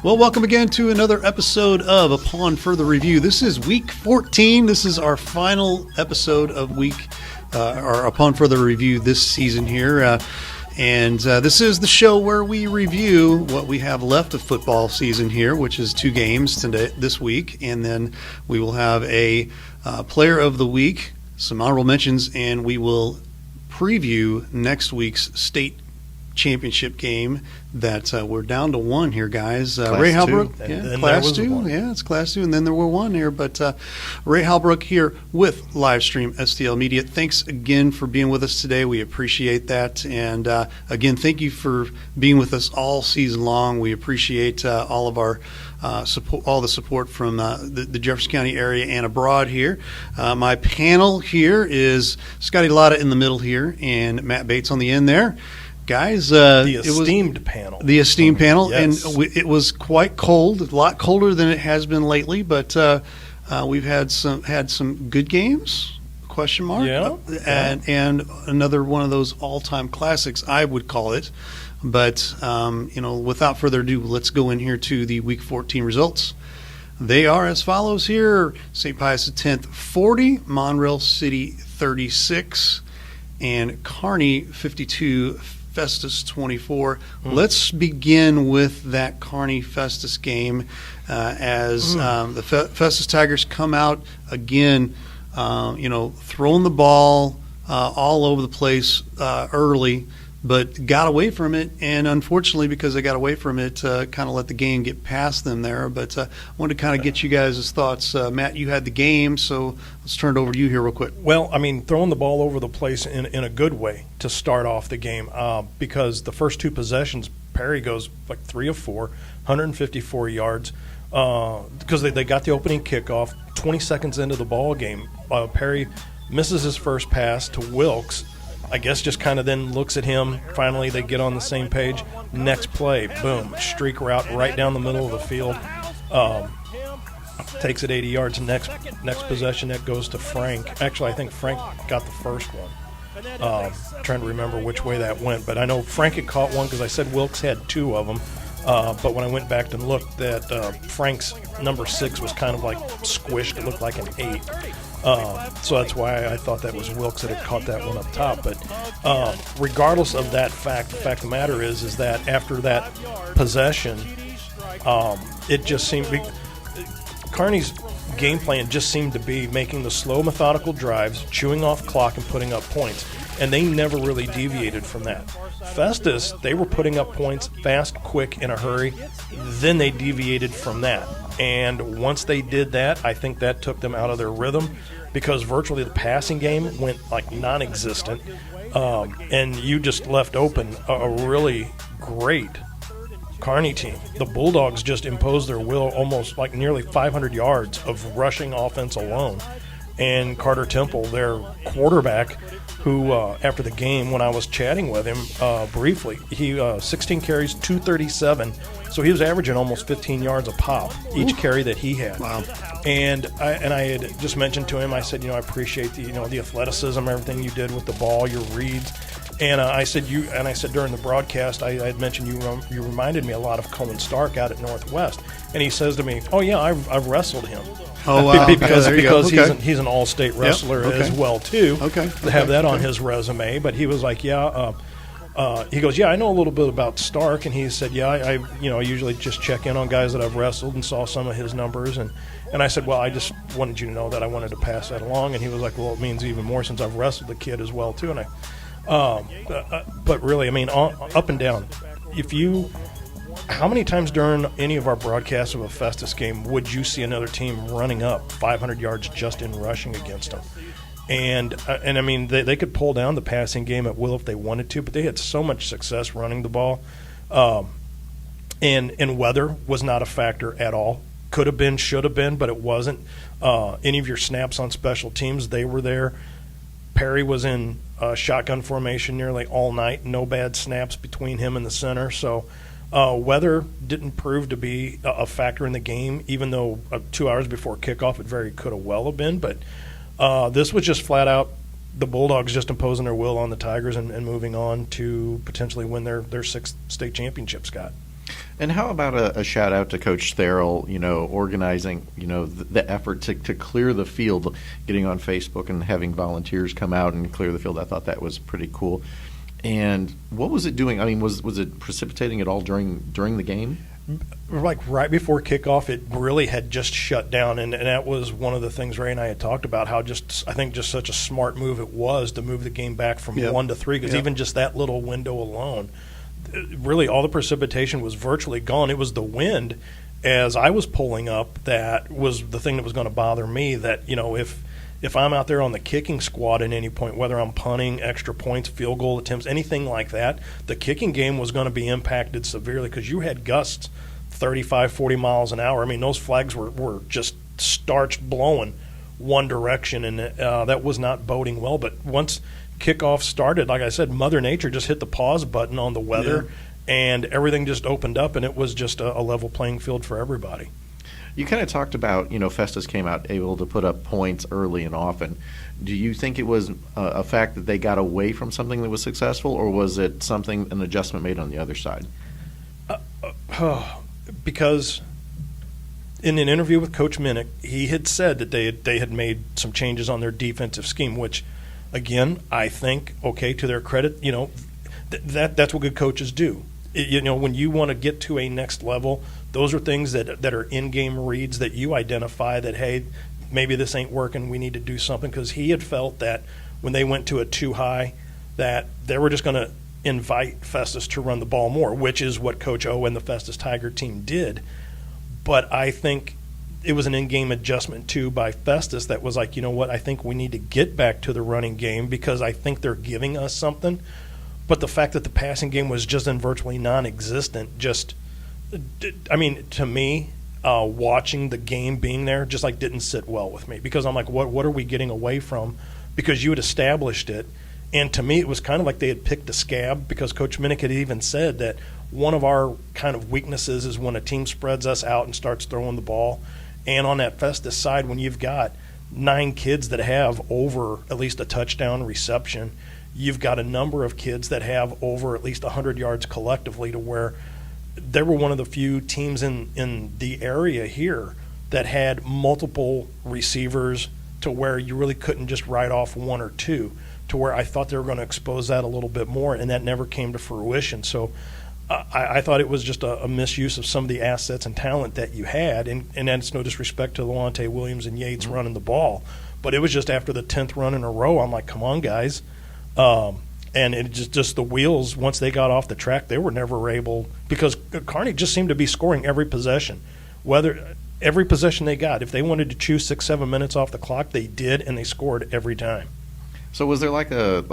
Well, welcome again to another episode of Upon Further Review. This is week 14. This is our final episode of our Upon Further Review this season here. And this is the show where we review what we have left of football season here, which is 2 games this week. And then we will have a player of the week, some honorable mentions, and we will preview next week's state championship game that we're down to 1 here, guys. Ray Halbrook, Class 2. Yeah, it's Class 2, and then there were 1 here. But Ray Halbrook here with Livestream STL Media. Thanks again for being with us today. We appreciate that. And again, thank you for being with us all season long. We appreciate all of our support, all the support from the Jefferson County area and abroad here. My panel here is Scotty Lotta in the middle here and Matt Bates on the end there. Guys, the esteemed panel. The esteemed panel, yes. And it was quite cold, a lot colder than it has been lately. But we've had some good games. Question mark. Yeah. And another one of those all-time classics, I would call it. But without further ado, let's go in here to the Week 14 results. They are as follows here: St. Pius X 40, Monreal City 36, and Kearney 52. Festus 24. Let's begin with that Kearney Festus game as the Festus Tigers come out again, throwing the ball all over the place early, but got away from it. And unfortunately, because they got away from it, kind of let the game get past them there. But I wanted to kind of get you guys' thoughts. Matt, you had the game, so let's turn it over to you here real quick. Well, I mean, throwing the ball over the place in a good way to start off the game, because the first 2 possessions, Perry goes like 3 of 4, 154 yards, because they got the opening kickoff. 20 seconds into the ball game, Perry misses his first pass to Wilkes. I guess just kind of then looks at him. Finally, they get on the same page. Next play, boom, streak route right down the middle of the field. Takes it 80 yards. Next possession, that goes to Frank. Actually, I think Frank got the first one. Trying to remember which way that went. But I know Frank had caught one because I said Wilkes had 2 of them. But when I went back and looked, that Frank's number 6 was kind of like squished. It looked like an 8. So that's why I thought that was Wilkes that had caught that one up top. But regardless of that fact, the fact of the matter is that after that possession, it just seemed Kearney's game plan just seemed to be making the slow, methodical drives, chewing off clock, and putting up points. And they never really deviated from that. Festus, they were putting up points fast, quick, in a hurry. Then they deviated from that. And once they did that, I think that took them out of their rhythm because virtually the passing game went like non-existent. And you just left open a really great Kearney team. The Bulldogs just imposed their will, almost like nearly 500 yards of rushing offense alone. And Carter Temple, their quarterback, who after the game, when I was chatting with him briefly, he 16 carries, 237, so he was averaging almost 15 yards a pop each carry that he had. Wow. And I had just mentioned to him, I said, I appreciate the athleticism, everything you did with the ball, your reads. And I said during the broadcast, I had mentioned you reminded me a lot of Cohen Stark out at Northwest. And he says to me, "Oh yeah, I've wrestled him." Oh wow! because okay. he's an all-state wrestler as well too. To have that on his resume. But he was like, "Yeah." He goes, "Yeah, I know a little bit about Stark." And he said, "Yeah, I usually just check in on guys that I've wrestled and saw some of his numbers." And I said, "Well, I just wanted you to know that I wanted to pass that along." And he was like, "Well, it means even more since I've wrestled the kid as well too." And but really, I mean, up and down. How many times during any of our broadcasts of a Festus game would you see another team running up 500 yards just in rushing against them? And I mean, they could pull down the passing game at will if they wanted to, but they had so much success running the ball. And weather was not a factor at all. Could have been, should have been, but it wasn't. Any of your snaps on special teams, they were there. Perry was in shotgun formation nearly all night. No bad snaps between him and the center. So weather didn't prove to be a factor in the game, even though 2 hours before kickoff it very could have well have been. But this was just flat out the Bulldogs just imposing their will on the Tigers and moving on to potentially win their 6th state championship, Scott. And how about a shout out to Coach Therrell, organizing, the effort to clear the field, getting on Facebook and having volunteers come out and clear the field. I thought that was pretty cool. And what was it doing? I mean, was it precipitating at all during the game? Like right before kickoff, it really had just shut down, and that was one of the things Ray and I had talked about, how I think just such a smart move it was to move the game back from 1 to 3, because even just that little window alone, really all the precipitation was virtually gone. It was the wind, as I was pulling up, that was the thing that was going to bother me, that, if I'm out there on the kicking squad at any point, whether I'm punting, extra points, field goal attempts, anything like that, the kicking game was going to be impacted severely, because you had gusts 35, 40 miles an hour. I mean, those flags were just starched blowing one direction, and that was not boding well. But once kickoff started, like I said, Mother Nature just hit the pause button on the weather, and everything just opened up, and it was just a level playing field for everybody. You kind of talked about, Festus came out able to put up points early and often. Do you think it was a fact that they got away from something that was successful, or was it an adjustment made on the other side? Because in an interview with Coach Minnick, he had said that they had made some changes on their defensive scheme, which, again, I think, okay, to their credit, that's what good coaches do. When you want to get to a next level, those are things that are in-game reads that you identify that, hey, maybe this ain't working, we need to do something. Because he had felt that when they went to a too high, that they were just going to invite Festus to run the ball more, which is what Coach O and the Festus Tiger team did. But I think it was an in-game adjustment, too, by Festus that was like, you know what, I think we need to get back to the running game, because I think they're giving us something. But the fact that the passing game was just virtually non-existent, to me, watching the game being there just didn't sit well with me, because I'm like, what are we getting away from? Because you had established it. And to me, it was kind of like they had picked a scab, because Coach Minnick had even said that one of our kind of weaknesses is when a team spreads us out and starts throwing the ball. And on that Festus side, when you've got 9 kids that have over at least a touchdown reception, you've got a number of kids that have over at least 100 yards collectively, to where they were one of the few teams in the area here that had multiple receivers, to where you really couldn't just write off 1 or 2. To where I thought they were going to expose that a little bit more, and that never came to fruition. So I thought it was just a misuse of some of the assets and talent that you had, and that's no disrespect to Lawante Williams and Yates running the ball, but it was just after the 10th run in a row, I'm like, come on, guys. And it just the wheels, once they got off the track, they were never able, because Kearney just seemed to be scoring every possession. Every possession they got, if they wanted to chew 6-7 minutes off the clock, they did, and they scored every time. So was there like a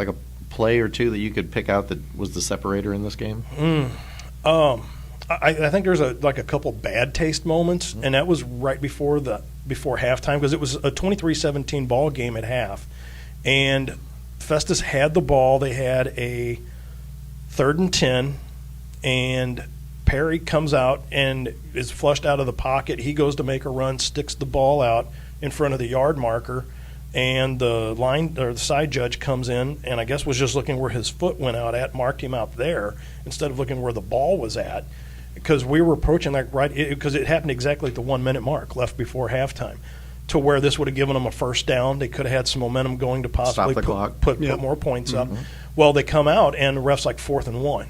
play or two that you could pick out that was the separator in this game? I think there's a couple bad taste moments, and that was right before halftime, because it was a 23-17 ball game at half, and Festus had the ball. They had a 3rd and 10, and Perry comes out and is flushed out of the pocket. He goes to make a run, sticks the ball out in front of the yard marker. And the side judge comes in, and I guess was just looking where his foot went out at, marked him out there instead of looking where the ball was at, because we were approaching because it happened exactly at the 1 minute mark left before halftime, to where this would have given them a first down. They could have had some momentum going to possibly put more points up. Well, they come out, and the ref's like 4th and 1.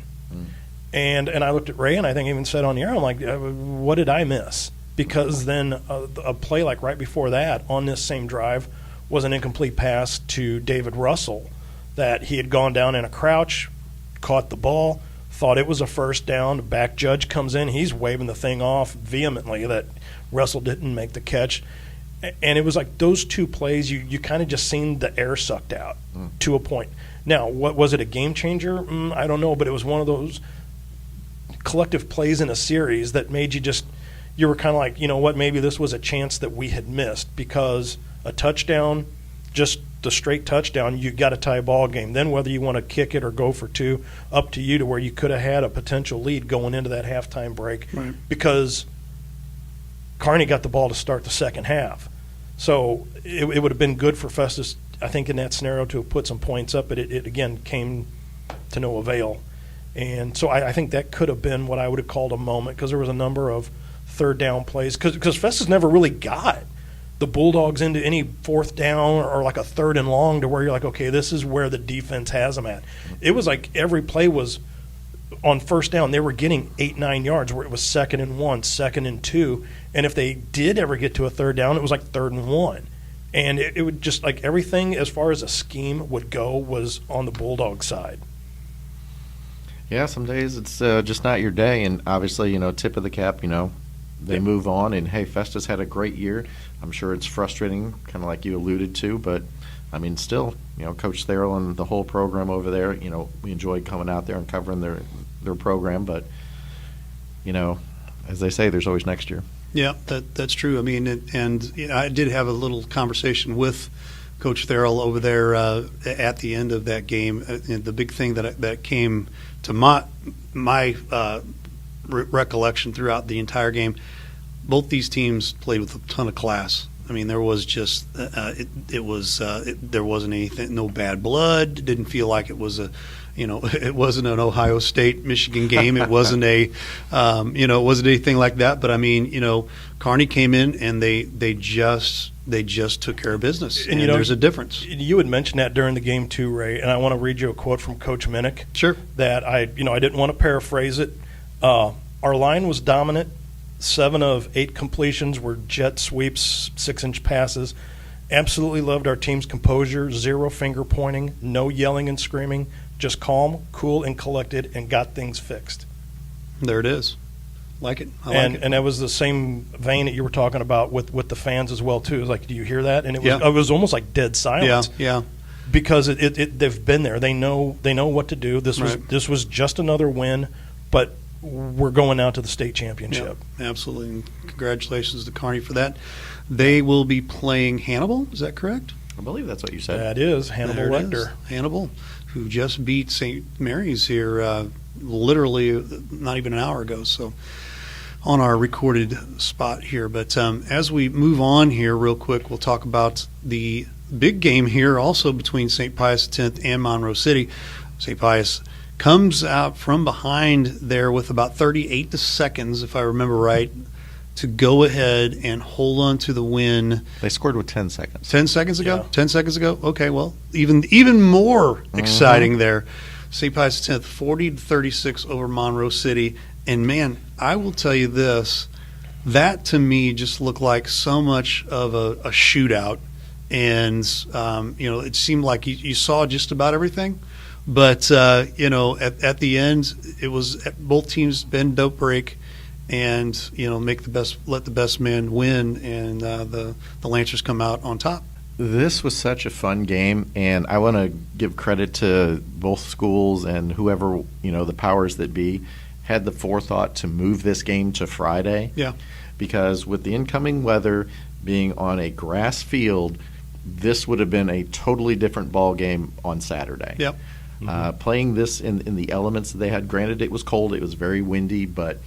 And I looked at Ray, and I think I even said on the air, I'm like, what did I miss? Because then a play like right before that on this same drive was an incomplete pass to David Russell, that he had gone down in a crouch, caught the ball, thought it was a first down. The back judge comes in. He's waving the thing off vehemently that Russell didn't make the catch. And it was like those 2 plays, you kind of just seen the air sucked out to a point. Now, what was it, a game changer? I don't know, but it was one of those collective plays in a series that made you were kind of like, you know what, maybe this was a chance that we had missed, because a touchdown, just the straight touchdown, you got a tie ball game. Then whether you want to kick it or go for 2, up to you, to where you could have had a potential lead going into that halftime break, because Kearney got the ball to start the second half. So it would have been good for Festus, I think, in that scenario, to have put some points up, but it again came to no avail. And so I think that could have been what I would have called a moment, because there was a number of third down plays. Because Festus never really got the Bulldogs into any fourth down or like a third and long to where you're like, okay, this is where the defense has them at. It was like every play was on first down. They were getting 8-9 yards where it was 2nd and 1, 2nd and 2. And if they did ever get to a third down, it was like 3rd and 1. And it would just like everything as far as a scheme would go was on the Bulldog side. Yeah, some days it's just not your day, and obviously, tip of the cap, they move on, and hey, Festus had a great year. I'm sure it's frustrating, kind of like you alluded to, but I mean, still, Coach Therrell and the whole program over there, we enjoyed coming out there and covering their program, but as they say, there's always next year. Yeah, that's true. I mean, I did have a little conversation with Coach Therrell over there at the end of that game. And the big thing that came to my recollection throughout the entire game, both these teams played with a ton of class. I mean, there was just there wasn't anything, no bad blood. It didn't feel like it was it wasn't an Ohio State Michigan game. It wasn't it wasn't anything like that. But I mean, Kearney came in and they just took care of business. And there's a difference. You had mentioned that during the game too, Ray. And I want to read you a quote from Coach Minnick. Sure. That I didn't want to paraphrase it. Our line was dominant. 7 of 8 completions were jet sweeps, 6-inch passes. Absolutely loved our team's composure, 0 finger pointing, no yelling and screaming, just calm, cool, and collected, and got things fixed. There it is. Like it. I like it. And that was the same vein that you were talking about with the fans as well, too. It was like, do you hear that? And it was almost like dead silence. Yeah. Because they've been there. They know what to do. This was just another win, but we're going out to the state championship. Yeah, absolutely. And congratulations to Kearney for that. They will be playing Hannibal. Is that correct? I believe that's what you said. That is Hannibal Lecter. Hannibal, who just beat St. Mary's here literally not even an hour ago. So on our recorded spot here. But as we move on here real quick, we'll talk about the big game here also between St. Pius X and Monroe City. St. Pius comes out from behind there with about 38 seconds, if I remember right, to go ahead and hold on to the win. They scored with 10 seconds. 10 seconds ago? Yeah. 10 seconds ago? Okay, well, even more exciting there. St. Pius X, 40-36 over Monroe City. And, man, I will tell you this. That, to me, just looked like so much of a shootout. And, it seemed like you saw just about everything. But, at the end, it was both teams bend, don't break, and, let the best man win, and the Lancers come out on top. This was such a fun game, and I want to give credit to both schools and whoever, the powers that be, had the forethought to move this game to Friday. Yeah. Because with the incoming weather being on a grass field, this would have been a totally different ball game on Saturday. Yep. Playing this in the elements that they had, granted it was cold, it was very windy, but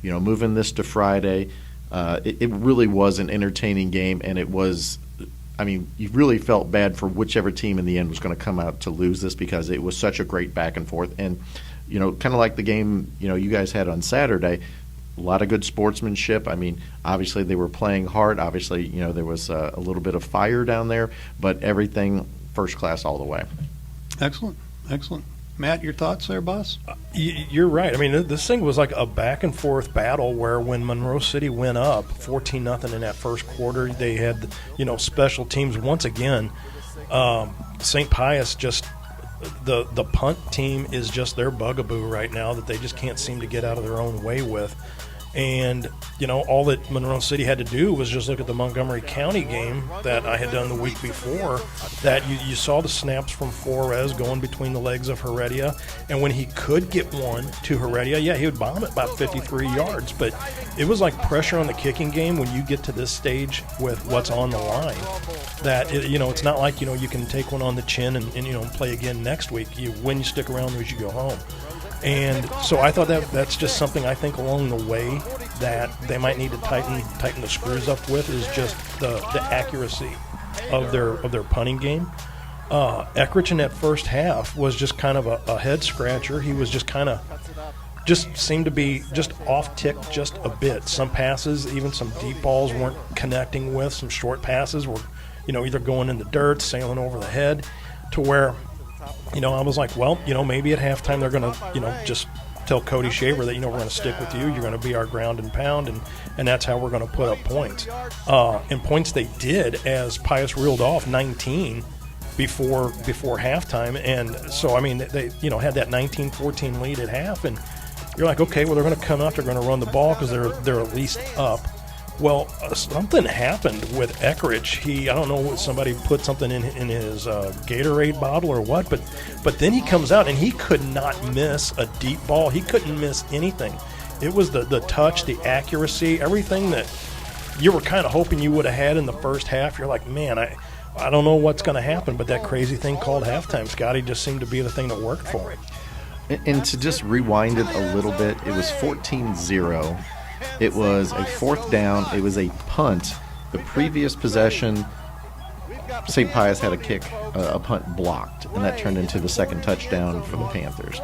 moving this to Friday, it really was an entertaining game, and it was, you really felt bad for whichever team in the end was going to come out to lose this because it was such a great back and forth. And kind of like the game you guys had on Saturday, a lot of good sportsmanship. Obviously they were playing hard. Obviously, there was a little bit of fire down there, but everything first class all the way. Excellent. Matt, your thoughts there, boss? You're right. This thing was like a back-and-forth battle where when Monroe City went up 14-0 in that first quarter, they had, special teams. Once again, St. Pius just the punt team is just their bugaboo right now that they just can't seem to get out of their own way with. And, all that Monroe City had to do was just look at the Montgomery County game that I had done the week before, that you saw the snaps from Flores going between the legs of Heredia. And when he could get one to Heredia, he would bomb it about 53 yards. But it was like pressure on the kicking game when you get to this stage with what's on the line. That, it's not like, you can take one on the chin and play again next week. You win, you stick around, lose, you go home. And so I thought that's just something I think along the way that they might need to tighten the screws up with is just the accuracy of their punting game. Eckrich in that first half was just kind of a head scratcher. He was just seemed to be just off tick just a bit. Some passes, even some deep balls, weren't connecting with. Some short passes were, either going in the dirt, sailing over the head, to where, I was like, well, maybe at halftime they're going to, just tell Cody Shaver that, we're going to stick with you. You're going to be our ground and pound, and that's how we're going to put up points. And points they did, as Pius reeled off 19 before halftime. And so, I mean, they had that 19-14 lead at half, and you're like, okay, well, they're going to come out, they're going to run the ball because they're at least up. Well, something happened with Eckrich. I don't know, somebody put something in his Gatorade bottle or what, but then he comes out and he could not miss a deep ball. He couldn't miss anything. It was the touch, the accuracy, everything that you were kind of hoping you would have had in the first half. You're like, man, I don't know what's going to happen, but that crazy thing called halftime, Scotty, just seemed to be the thing that worked for him. And to just rewind it a little bit, it was 14-0. It was a fourth down. It was a punt. The previous possession, St. Pius had a punt blocked, and that turned into the second touchdown for the Panthers.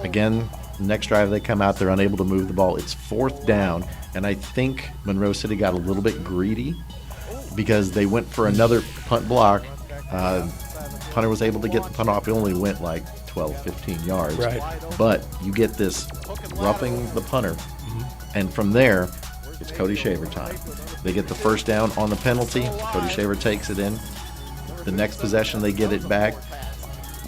Again, next drive they come out, they're unable to move the ball. It's fourth down, and I think Monroe City got a little bit greedy because they went for another punt block. Punter was able to get the punt off. It only went like 12, 15 yards. Right. But you get this roughing the punter, and from there, it's Cody Shaver time. They get the first down on the penalty. Cody Shaver takes it in. The next possession, they get it back.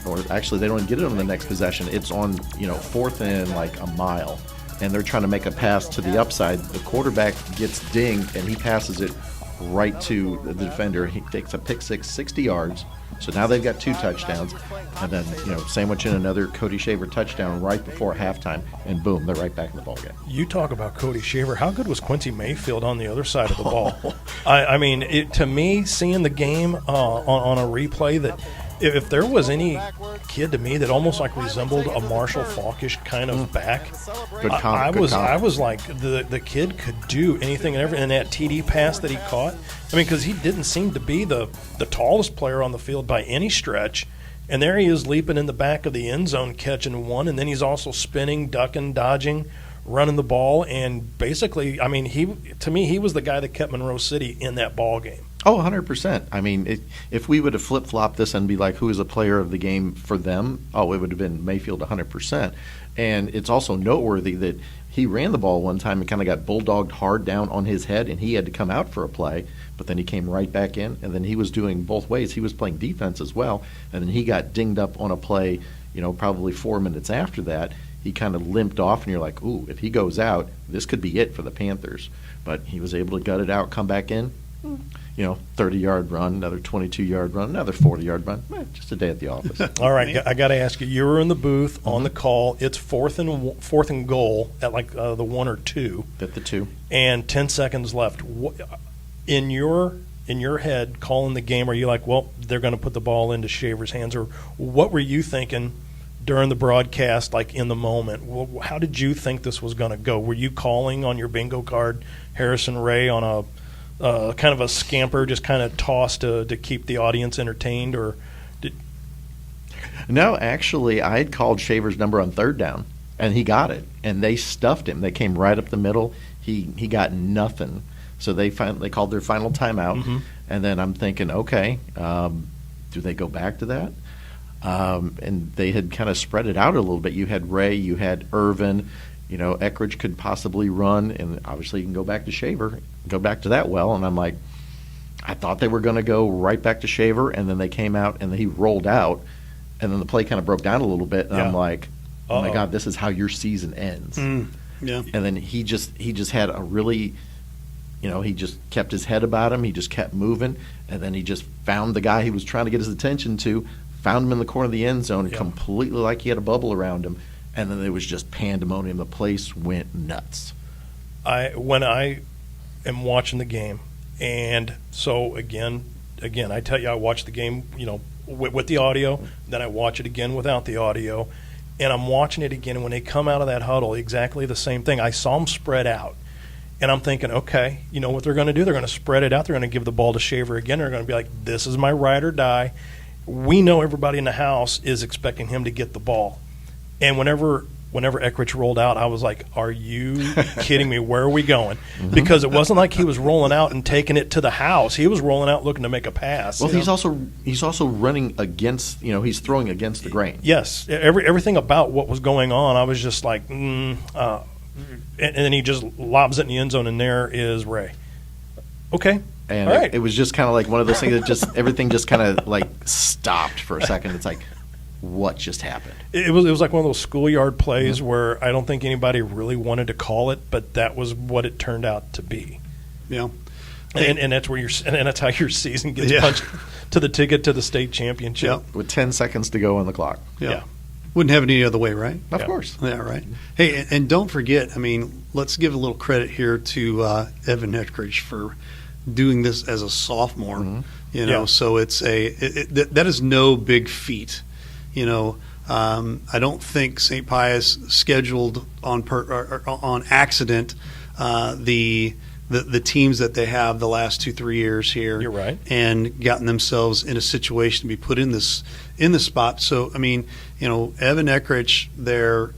Or actually, they don't get it on the next possession. It's on, fourth and like a mile. And they're trying to make a pass to the upside. The quarterback gets dinged, and he passes it right to the defender. He takes a pick six, 60 yards. So now they've got 2 touchdowns. And then, sandwich in another Cody Shaver touchdown right before halftime. And boom, they're right back in the ballgame. You talk about Cody Shaver. How good was Quincy Mayfield on the other side of the ball? I mean, to me, seeing the game on a replay, that if there was any kid to me that almost like resembled a Marshall Falkish kind of back, I was like, the kid could do anything and everything. And that TD pass that he caught, I mean, because he didn't seem to be the tallest player on the field by any stretch. And there he is leaping in the back of the end zone catching one, and then he's also spinning, ducking, dodging, running the ball. And basically, I mean, he was the guy that kept Monroe City in that ball game. Oh, 100%. I mean, if we would have flip-flopped this and be like, who is the player of the game for them? Oh, it would have been Mayfield 100%. And it's also noteworthy that he ran the ball one time and kind of got bulldogged hard down on his head, and he had to come out for a play, but then he came right back in, and then he was doing both ways. He was playing defense as well, and then he got dinged up on a play, probably 4 minutes after that. He kind of limped off, and you're like, ooh, if he goes out, this could be it for the Panthers. But he was able to gut it out, come back in, 30-yard run, another 22-yard run, another 40-yard run. Just a day at the office. All right, I got to ask you. You were in the booth on the call. It's fourth and goal at like the 1 or 2. At the 2. And 10 seconds left. In your head, calling the game, are you like, well, they're going to put the ball into Shaver's hands, or what were you thinking during the broadcast, like in the moment? How did you think this was going to go? Were you calling on your bingo card Harrison Ray on a kind of a scamper, just kind of tossed to keep the audience entertained, or did? No, actually, I had called Shaver's number on third down, and he got it, and they stuffed him. They came right up the middle. He got nothing, so they called their final timeout, and then I'm thinking, okay, do they go back to that? And they had kind of spread it out a little bit. You had Ray, you had Irvin. Eckrich could possibly run, and obviously you can go back to Shaver, go back to that well. And I'm like, I thought they were going to go right back to Shaver, and then they came out and he rolled out, and then the play kind of broke down a little bit, and I'm like, oh my God, this is how your season ends. Yeah. And then he just had a really, he just kept his head about him. He just kept moving, and then he just found the guy he was trying to get his attention to, found him in the corner of the end zone, completely like he had a bubble around him. And then it was just pandemonium. The place went nuts. When I am watching the game, and so again, I tell you, I watch the game, with the audio, then I watch it again without the audio, and I'm watching it again. And when they come out of that huddle, exactly the same thing. I saw them spread out, and I'm thinking, okay, you know what they're going to do? They're going to spread it out. They're going to give the ball to Shaver again. They're going to be like, this is my ride or die. we know everybody in the house is expecting him to get the ball. And whenever Eckrich rolled out, I was like, are you kidding me? Where are we going? Because it wasn't like he was rolling out and taking it to the house. He was rolling out looking to make a pass. Well, he's also running against, he's throwing against the grain. Yes. Everything about what was going on, I was just like, and then he just lobs it in the end zone, and there is Ray. Okay. And all right. it was just kind of like one of those things that just everything just kind of like stopped for a second. It's like, what just happened? It was like one of those schoolyard plays where I don't think anybody really wanted to call it, but that was what it turned out to be. Yeah. And that's where and that's how your season gets punched to the ticket to the state championship. Yeah. With 10 seconds to go on the clock. Yeah. Wouldn't have it any other way, right? Of course. Yeah, right. Hey, and don't forget, let's give a little credit here to Evan Eckrich for doing this as a sophomore. So it's that is no big feat. I don't think St. Pius scheduled on accident the teams that they have the last 2-3 years here. You're right. And gotten themselves in a situation to be put in this spot. So Evan Eckrich there,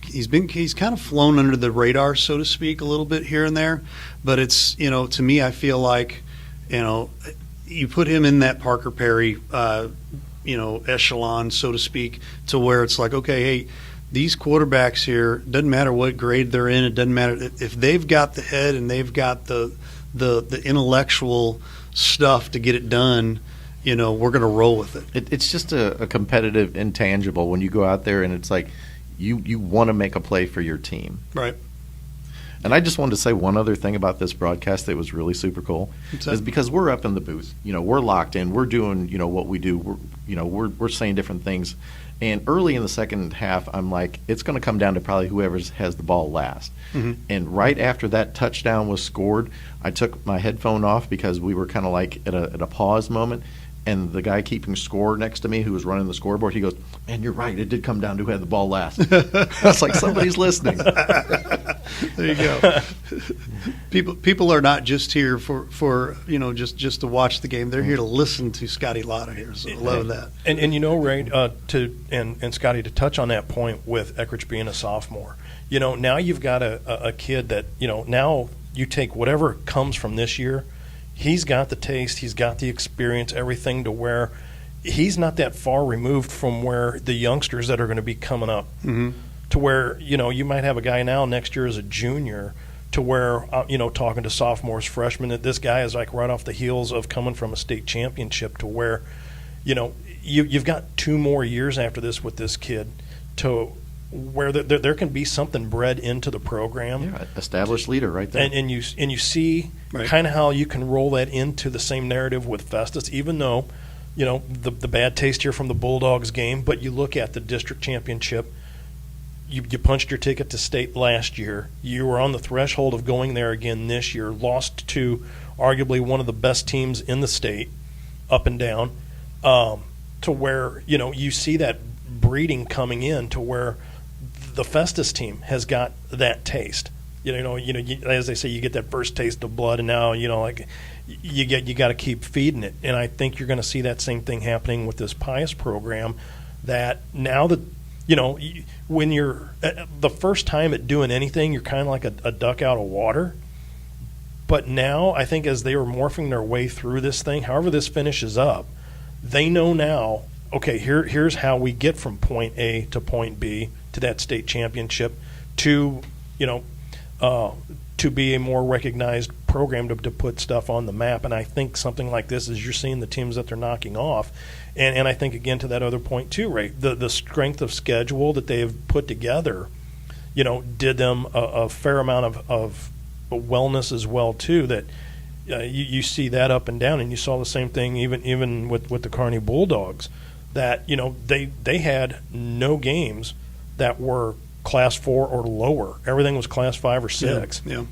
he's kind of flown under the radar, so to speak, a little bit here and there. But it's to me, I feel like you put him in that Parker Perry echelon, so to speak, to where it's like, okay, hey, these quarterbacks here, doesn't matter what grade they're in, it doesn't matter if they've got the head and they've got the intellectual stuff to get it done, we're going to roll with it. It's just a competitive intangible when you go out there and it's like you want to make a play for your team. Right. And I just wanted to say one other thing about this broadcast that was really super cool, is because we're up in the booth, we're locked in, we're doing, what we do, we're saying different things, and early in the second half, I'm like, it's going to come down to probably whoever has the ball last. And right after that touchdown was scored, I took my headphone off because we were kind of like at a pause moment. And the guy keeping score next to me who was running the scoreboard, he goes, man, you're right. It did come down to who had the ball last. I was like, somebody's listening. There you go. People are not just here for just to watch the game. They're here to listen to Scotty Lotta here. So I love that. And Ray, and Scotty, to touch on that point with Eckrich being a sophomore, now you've got a kid that, now you take whatever comes from this year. He's got the taste, he's got the experience, everything to where he's not that far removed from where the youngsters that are going to be coming up. To where, you might have a guy now next year as a junior to where, talking to sophomores, freshmen, that this guy is like right off the heels of coming from a state championship to where, you've got 2 more years after this with this kid to where there can be something bred into the program. Yeah, established leader right there. And you see kind of how you can roll that into the same narrative with Festus, even though, the bad taste here from the Bulldogs game, but you look at the district championship, you punched your ticket to state last year. You were on the threshold of going there again this year, lost to arguably one of the best teams in the state, up and down, to where, you see that breeding coming in to where the Festus team has got that taste. As they say, you get that first taste of blood, and now you got to keep feeding it. And I think you're going to see that same thing happening with this Pius program. That now that when you're the first time at doing anything, you're kind of like a duck out of water. But now I think as they are morphing their way through this thing, however this finishes up, they know now. Okay, here's how we get from point A to point B to that state championship to be a more recognized program to put stuff on the map. And I think something like this is you're seeing the teams that they're knocking off. And I think, again, to that other point too, Ray, the strength of schedule that they have put together, did them a fair amount of wellness as well too, that you see that up and down. And you saw the same thing even with the Kearney Bulldogs, that they had no games that were Class 4 or lower. Everything was Class 5 or 6. Yeah.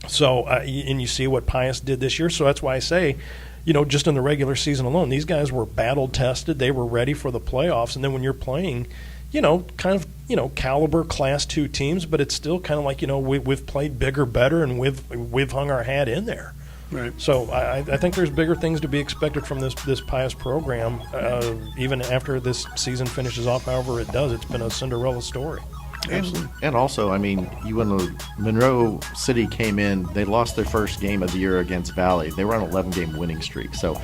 So and you see what Pius did this year. So that's why I say, just in the regular season alone, these guys were battle tested. They were ready for the playoffs. And then when you're playing, kind of caliber Class 2 teams, but it's still kind of like we've played bigger, better, and we've hung our hat in there. Right. So I think there's bigger things to be expected from this Pius program, even after this season finishes off. However it does, it's been a Cinderella story. And also, I mean, Monroe City came in, they lost their first game of the year against Valley. They were on an 11-game winning streak. So,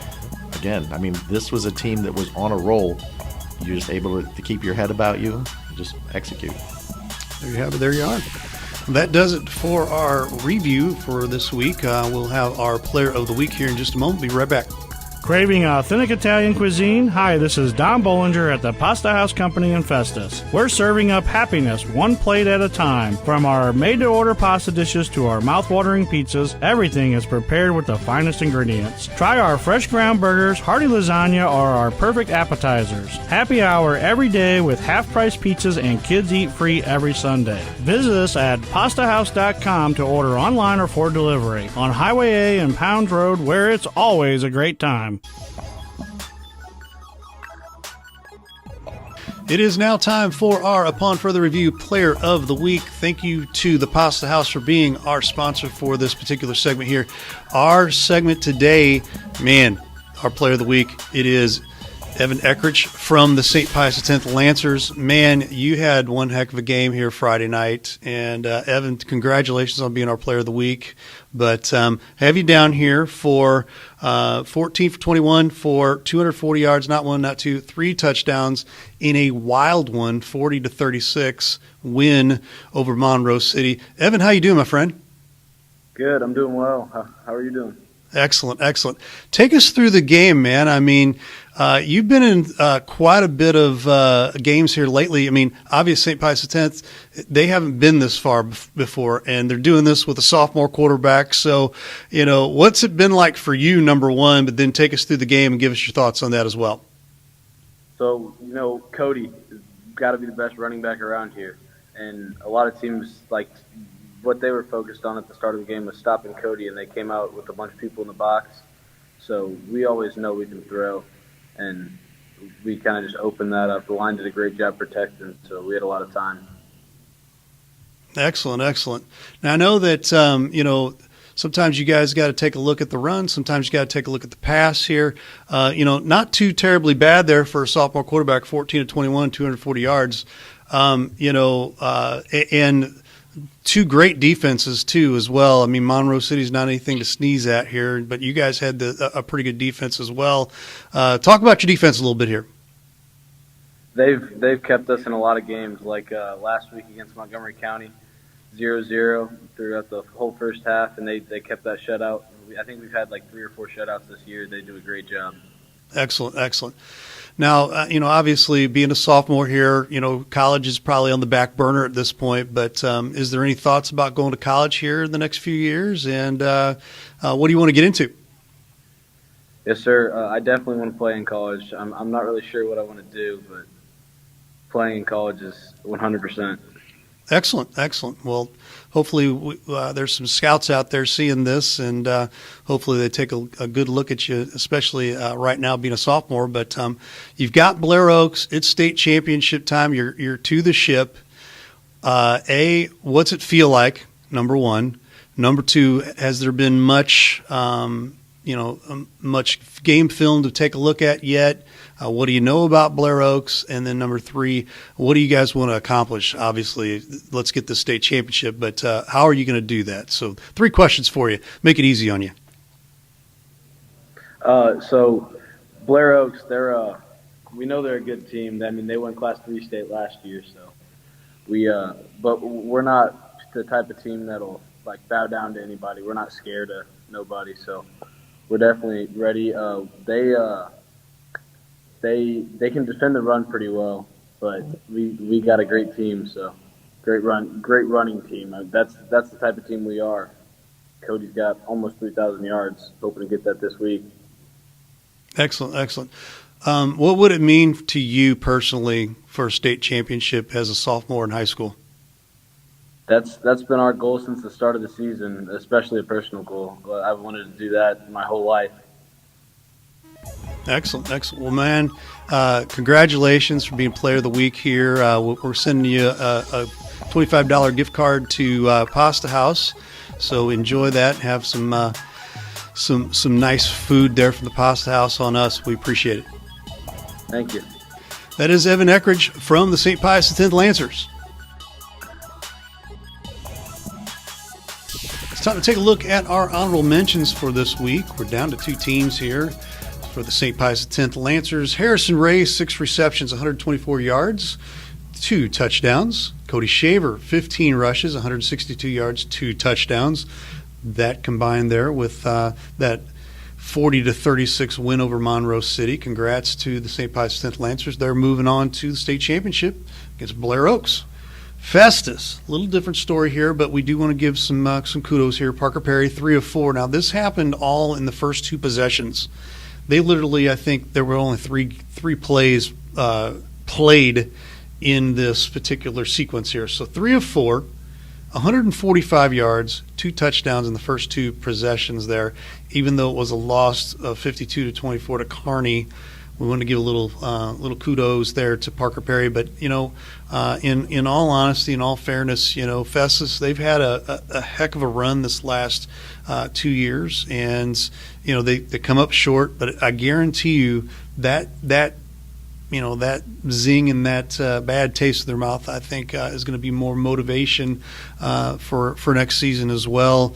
again, I mean, this was a team that was on a roll. You're just able to keep your head about you and just execute. There you have it. There you are. That does it for our review for this week. We'll have our player of the week here in just a moment. Be right back. Craving authentic Italian cuisine? Hi, this is Don Bollinger at the Pasta House Company in Festus. We're serving up happiness one plate at a time. From our made-to-order pasta dishes to our mouth-watering pizzas, everything is prepared with the finest ingredients. Try our fresh ground burgers, hearty lasagna, or our perfect appetizers. Happy hour every day with half-price pizzas and kids eat free every Sunday. Visit us at pastahouse.com to order online or for delivery on Highway A and Pounds Road, where it's always a great time. It is now time for our Upon Further Review Player of the Week. Thank you to the Pasta House for being our sponsor for this particular segment here. Our segment today, man, our Player of the Week, it is Evan Eckrich from the St. Pius X Lancers. Man, you had one heck of a game here Friday night. And Evan, congratulations on being our Player of the Week. But have you down here for 14 for 21 for 240 yards, not one, not two, 3 touchdowns in a wild one, 40-36 win over Monroe City. Evan, how you doing, my friend? Good. I'm doing well. How are you doing? Excellent, excellent. Take us through the game, man. I mean, you've been in quite a bit of games here lately. I mean, obviously St. Pius X, they haven't been this far before, and they're doing this with a sophomore quarterback. So, you know, what's it been like for you, number one, but then take us through the game and give us your thoughts on that as well. So, you know, Cody has got to be the best running back around here. And a lot of teams, like, what they were focused on at the start of the game was stopping Cody, and they came out with a bunch of people in the box. So we always know we can throw, and we kind of just opened that up. The line did a great job protecting, so we had a lot of time. Excellent, excellent. Now, I know that, you know, sometimes you guys got to take a look at the run. Sometimes you got to take a look at the pass here. You know, not too terribly bad there for a sophomore quarterback, 14 to 21, 240 yards. You know, and two great defenses too as well. I mean, Monroe City's not anything to sneeze at here, but you guys had a pretty good defense as well. Talk about your defense a little bit here. They've kept us in a lot of games, like last week against Montgomery County, 0-0 throughout the whole first half, and they kept that shutout. I think we've had like 3 or 4 shutouts this year. They do a great job. Excellent, excellent. Now, you know, obviously being a sophomore here, you know, college is probably on the back burner at this point, but is there any thoughts about going to college here in the next few years? And what do you want to get into? Yes, sir. I definitely want to play in college. I'm not really sure what I want to do, but playing in college is 100%. Excellent, excellent. Well, hopefully there's some scouts out there seeing this, and hopefully they take a good look at you, especially right now being a sophomore. But you've got Blair Oaks. It's state championship time. You're to the ship. What's it feel like? Number one. Number two, has there been much game film to take a look at yet? What do you know about Blair Oaks? And then number three, what do you guys want to accomplish? Obviously, let's get the state championship, but how are you going to do that? So 3 questions for you. Make it easy on you. So Blair Oaks, we know they're a good team. I mean, they won Class 3 state last year, so but we're not the type of team that'll like bow down to anybody. We're not scared of nobody, so we're definitely ready. They can defend the run pretty well, but we got a great team, so great running team. That's the type of team we are. Cody's got almost 3,000 yards. Hoping to get that this week. Excellent, excellent. What would it mean to you personally for a state championship as a sophomore in high school? That's been our goal since the start of the season, especially a personal goal. I've wanted to do that my whole life. Excellent, excellent. Well, man, congratulations for being Player of the Week here. We're sending you a $25 gift card to Pasta House, so enjoy that. Have some some nice food there from the Pasta House on us. We appreciate it. Thank you. That is Evan Eckridge from the St. Pius X Lancers. It's time to take a look at our honorable mentions for this week. We're down to 2 teams here for the St. Pius X Lancers. Harrison Ray, 6 receptions, 124 yards, 2 touchdowns. Cody Shaver, 15 rushes, 162 yards, 2 touchdowns. That combined there with that 40-36 win over Monroe City. Congrats to the St. Pius X Lancers. They're moving on to the state championship against Blair Oaks. Festus, a little different story here, but we do want to give some kudos here. Parker Perry, 3 of 4. Now, this happened all in the first 2 possessions. They literally, I think there were only three plays played in this particular sequence here. So 3 of 4, 145 yards, 2 touchdowns in the first 2 possessions there, even though it was a loss of 52-24 to Kearney. We want to give a little kudos there to Parker Perry, but in all honesty, in all fairness, Festus, they've had a heck of a run this last 2 years, and they come up short. But I guarantee you that zing and that bad taste in their mouth, I think, is going to be more motivation for next season as well.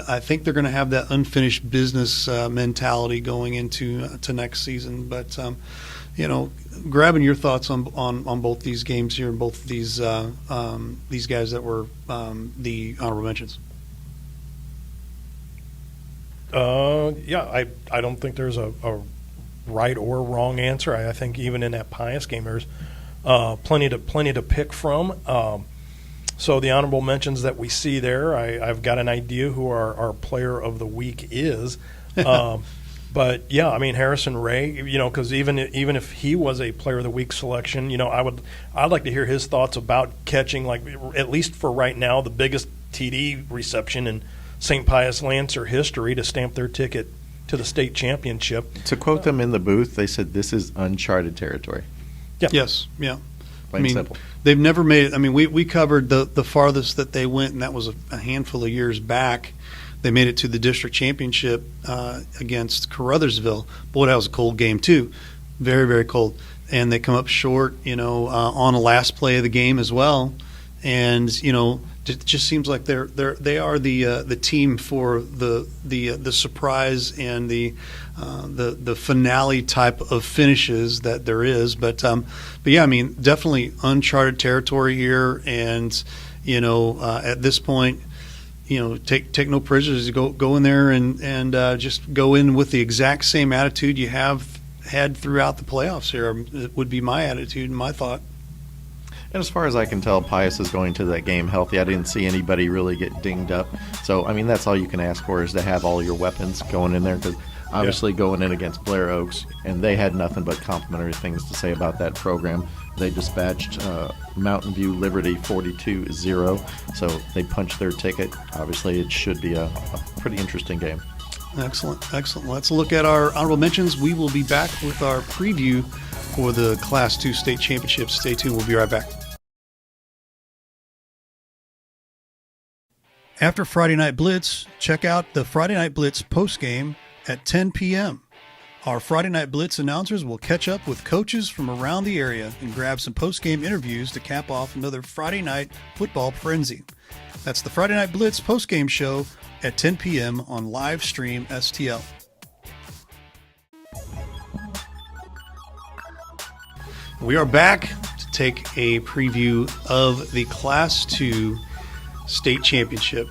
I think they're going to have that unfinished business mentality going into next season. But grabbing your thoughts on both these games here and both of these guys that were the honorable mentions. I don't think there's a right or wrong answer. I think even in that Pius game, there's plenty to pick from. So the honorable mentions that we see there, I've got an idea who our player of the week is. But yeah, I mean Harrison Ray, because even if he was a player of the week selection, I'd like to hear his thoughts about catching, like, at least for right now, the biggest TD reception in St. Pius Lancer history to stamp their ticket to the state championship. To quote them in the booth, they said this is uncharted territory. Yeah. Yes. Yeah. Plain simple. They've never made it. I mean, we covered the farthest that they went, and that was a handful of years back. They made it to the district championship against Caruthersville. Boy, that was a cold game too, very, very cold. And they come up short, on the last play of the game as well. And it just seems like they are the team for the surprise and the finale type of finishes that there is. But yeah, I mean, definitely uncharted territory here. And at this point, take no prisoners. Go in there and just go in with the exact same attitude you have had throughout the playoffs here. It would be my attitude and my thought. And as far as I can tell, Pius is going to that game healthy. I didn't see anybody really get dinged up. So, I mean, that's all you can ask for is to have all your weapons going in there, because obviously going in against Blair Oaks, and they had nothing but complimentary things to say about that program. They dispatched Mountain View Liberty 42-0, so they punched their ticket. Obviously, it should be a pretty interesting game. Excellent. Let's look at our honorable mentions. We will be back with our preview for the Class II state championships. Stay tuned. We'll be right back. After Friday Night Blitz, check out the Friday Night Blitz postgame at 10 p.m. Our Friday Night Blitz announcers will catch up with coaches from around the area and grab some postgame interviews to cap off another Friday night football frenzy. That's the Friday Night Blitz postgame show at 10 p.m. on Livestream STL. We are back to take a preview of the Class II state championship.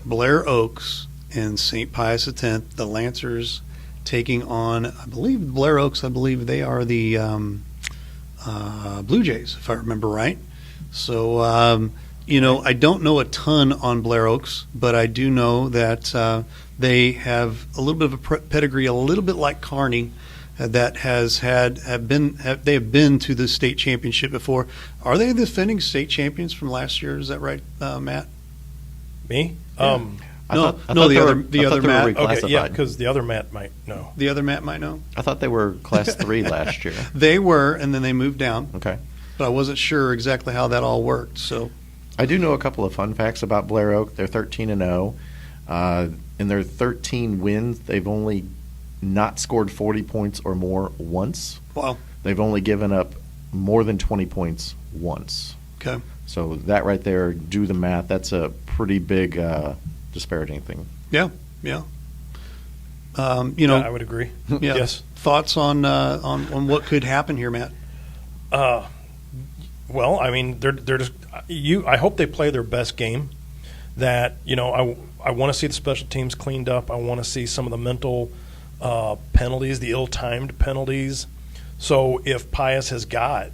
Blair Oaks and St. Pius X, the Lancers taking on, I believe, Blair Oaks. I believe they are the Blue Jays, if I remember right. So, I don't know a ton on Blair Oaks, but I do know that they have a little bit of a pedigree, a little bit like Kearney, that have been to the state championship before. Are they the defending state champions from last year? Is that right, Matt? Me? Yeah. The other Matt. Okay, yeah, because the other Matt might know. The other Matt might know. I thought they were Class 3 last year. They were, and then they moved down. Okay. But I wasn't sure exactly how that all worked. So I do know a couple of fun facts about Blair Oak. They're 13-0. in their 13 wins, they've only not scored 40 points or more once. Wow. They've only given up more than 20 points once. Okay. So that right there, do the math. That's a pretty big disparaging thing. Yeah. Yeah. I would agree. Yeah. Yes. Thoughts on what could happen here, Matt? Well, I mean, they're just I hope they play their best game. That I want to see the special teams cleaned up. I want to see some of the mental penalties, the ill-timed penalties. So if Pius has got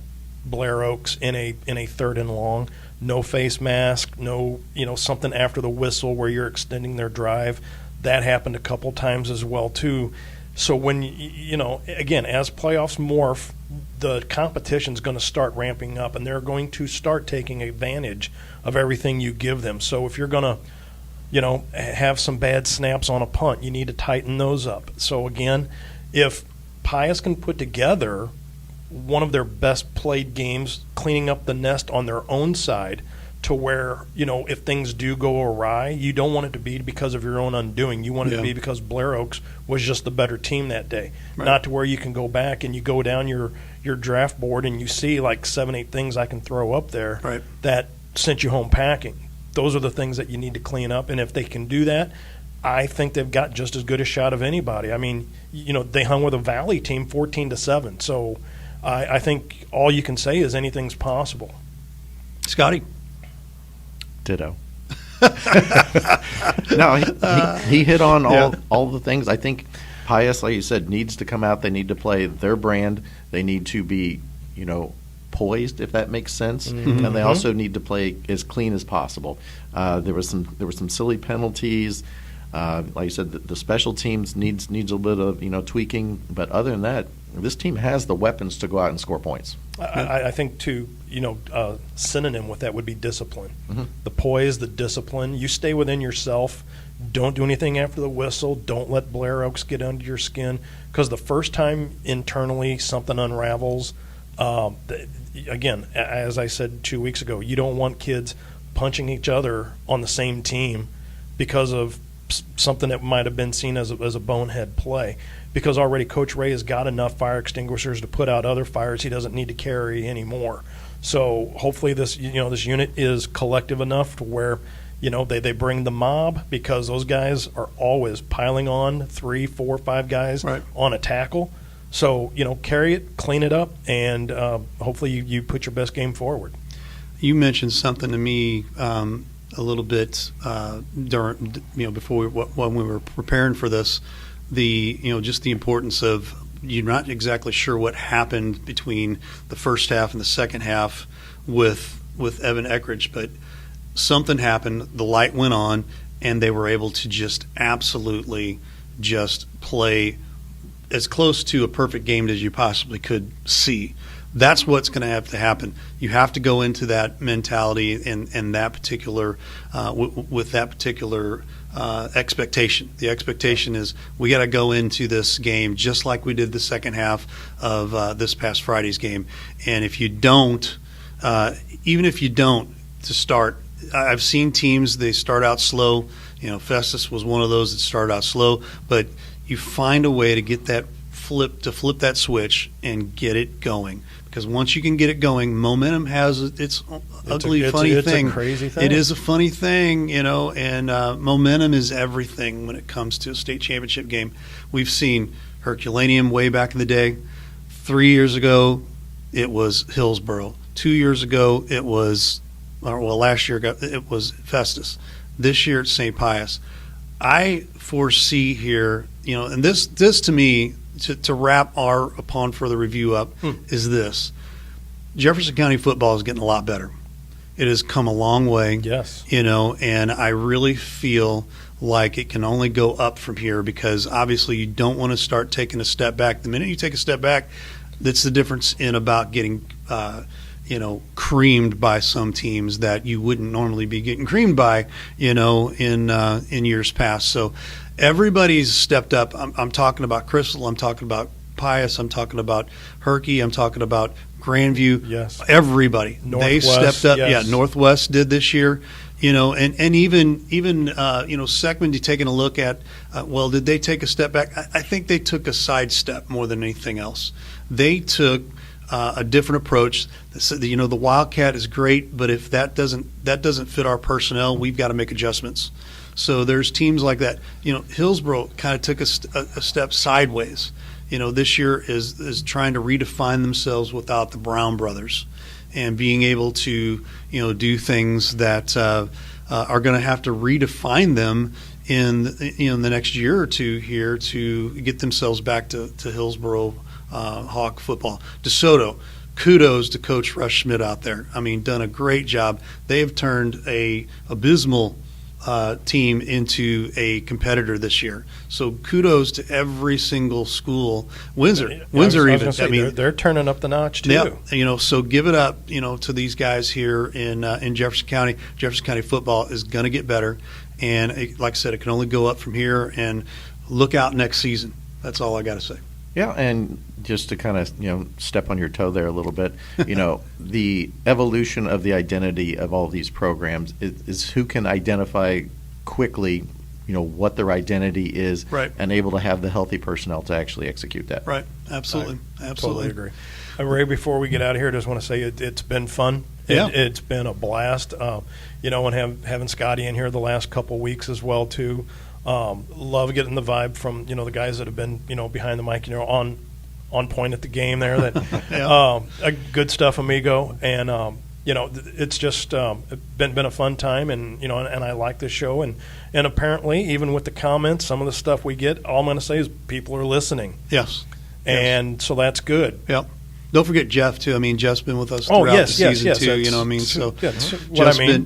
Blair Oaks in a 3rd and long, no face mask, no something after the whistle where you're extending their drive, that happened a couple times as well too. So when again, as playoffs morph, the competition's going to start ramping up, and they're going to start taking advantage of everything you give them. So if you're going to, have some bad snaps on a punt, you need to tighten those up. So again, if Pius can put together one of their best played games, cleaning up the nest on their own side, to where, if things do go awry, you don't want it to be because of your own undoing. You want it to be because Blair Oaks was just the better team that day. Right. Not to where you can go back and you go down your draft board and you see like 7-8 things I can throw up there that sent you home packing. Those are the things that you need to clean up. And if they can do that, I think they've got just as good a shot of anybody. I mean, they hung with a Valley team 14-7. So I think all you can say is anything's possible. Scotty? Ditto. No, he hit on all the things. I think Pius, like you said, needs to come out. They need to play their brand. They need to be, poised, if that makes sense. Mm-hmm. And they also need to play as clean as possible. There were some silly penalties. Like you said, the special teams needs a bit of tweaking. But other than that, this team has the weapons to go out and score points. I think too, synonym with that would be discipline. Mm-hmm. The poise, the discipline. You stay within yourself. Don't do anything after the whistle. Don't let Blair Oaks get under your skin. Because the first time internally something unravels, again, as I said 2 weeks ago, you don't want kids punching each other on the same team because of something that might have been seen as a bonehead play. Because already Coach Ray has got enough fire extinguishers to put out other fires he doesn't need to carry anymore. So hopefully this unit is collective enough to where they bring the mob, because those guys are always piling on 3, 4, 5 guys on a tackle. So carry it, clean it up, and hopefully you put your best game forward. You mentioned something to me a little bit during before when we were preparing for this. Just the importance of, you're not exactly sure what happened between the first half and the second half with Evan Eckridge, but something happened, the light went on, and they were able to just absolutely just play as close to a perfect game as you possibly could see. That's what's going to have to happen. You have to go into that mentality and that particular with that particular expectation. The expectation is we got to go into this game just like we did the second half of this past Friday's game. And if you don't, even if you don't to start, I've seen teams, they start out slow. Festus was one of those that started out slow, but you find a way to get that flip that switch and get it going. Because once you can get it going, momentum has its funny thing. It's a crazy thing. It is a funny thing, and momentum is everything when it comes to a state championship game. We've seen Herculaneum way back in the day. 3 years ago, it was Hillsboro. 2 years ago, it was, last year it was Festus. This year, it's St. Pius. I foresee here, and this to me, to wrap our Upon Further Review up, is this. Jefferson County football is getting a lot better. It has come a long way. Yes. And I really feel like it can only go up from here, because obviously you don't want to start taking a step back. The minute you take a step back, that's the difference in about getting creamed by some teams that you wouldn't normally be getting creamed by, in years past. So everybody's stepped up. I'm talking about Crystal. I'm talking about Pius. I'm talking about Herky. I'm talking about Grandview. Yes. Everybody. Northwest, they stepped up. yes. Yeah, Northwest did this year. and even Seckman taking a look at, did they take a step back? I think they took a sidestep more than anything else. They took a different approach. The Wildcat is great, but if that doesn't fit our personnel, we've got to make adjustments. So there's teams like that. Hillsboro kind of took a step sideways. This year is trying to redefine themselves without the Brown brothers, and being able to do things that are going to have to redefine them in the next year or two here to get themselves back to Hillsboro Hawk football. DeSoto, kudos to Coach Russ Schmidt out there. I mean, done a great job. They have turned a abysmal team into a competitor this year. So kudos to every single school. Windsor they're turning up the notch too. Yeah, so give it up, to these guys here in Jefferson County. Jefferson County football is going to get better, and like I said, it can only go up from here. And look out next season. That's all I got to say. Yeah, and just to kind of step on your toe there a little bit, the evolution of the identity of all these programs is who can identify quickly, what their identity is, right, and able to have the healthy personnel to actually execute that. Right, absolutely, Totally agree. Ray, before we get out of here, I just want to say it's been fun. It's been a blast. And having Scotty in here the last couple weeks as well too. Love getting the vibe from the guys that have been behind the mic, on point at the game there. That good stuff, amigo. And it's just been a fun time, and and I like this show. And apparently, even with the comments, some of the stuff we get, all I'm going to say is people are listening. Yes. And so that's good. Yep. Don't forget Jeff too. I mean, Jeff's been with us throughout the season too. So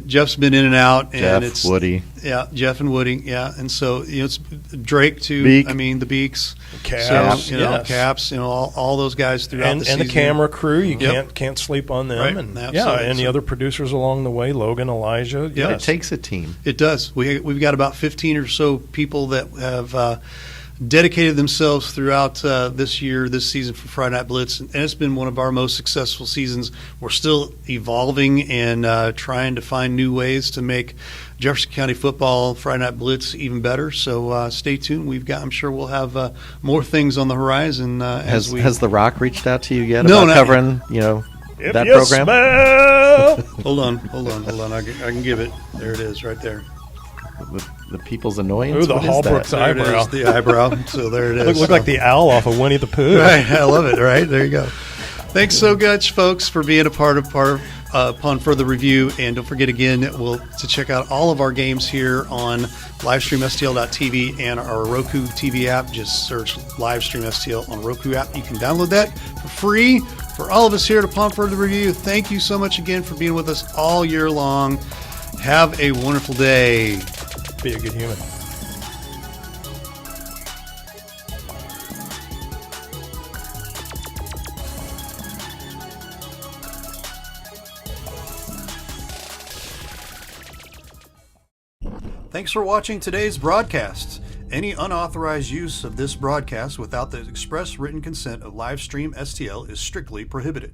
Jeff's been in and out, and it's Woody. Yeah, Jeff and Woody. Yeah, and so it's Drake too. Beak. I mean, the Beaks, Caps, Caps. All those guys throughout the season. And the camera crew. You can't sleep on them. Right. And Absolutely. and the other producers along the way, Logan, Elijah. Yeah, It takes a team. It does. We've got about 15 or so people that have dedicated themselves throughout this season for Friday Night Blitz, and it's been one of our most successful seasons. We're still evolving and trying to find new ways to make Jefferson County football, Friday Night Blitz, even better. So stay tuned. I'm sure we'll have more things on the horizon. Has The Rock reached out to you yet No, about covering that program? Hold on. I can give it. There it is, right there. The people's annoyance. Ooh, the What is Hallbrook's that? There it eyebrow. is, the eyebrow. So there it is. Look like the owl off of Winnie the Pooh. Right, I love it. Right, there you go. Thanks so much, folks, for being a part of Upon Further Review. And don't forget again to check out all of our games here on livestreamstl.tv and our Roku TV app. Just search Livestream STL on Roku app. You can download that for free. For all of us here at Upon Further Review, thank you so much again for being with us all year long. Have a wonderful day. Be a good human. Thanks for watching today's broadcast. Any unauthorized use of this broadcast without the express written consent of Livestream STL is strictly prohibited.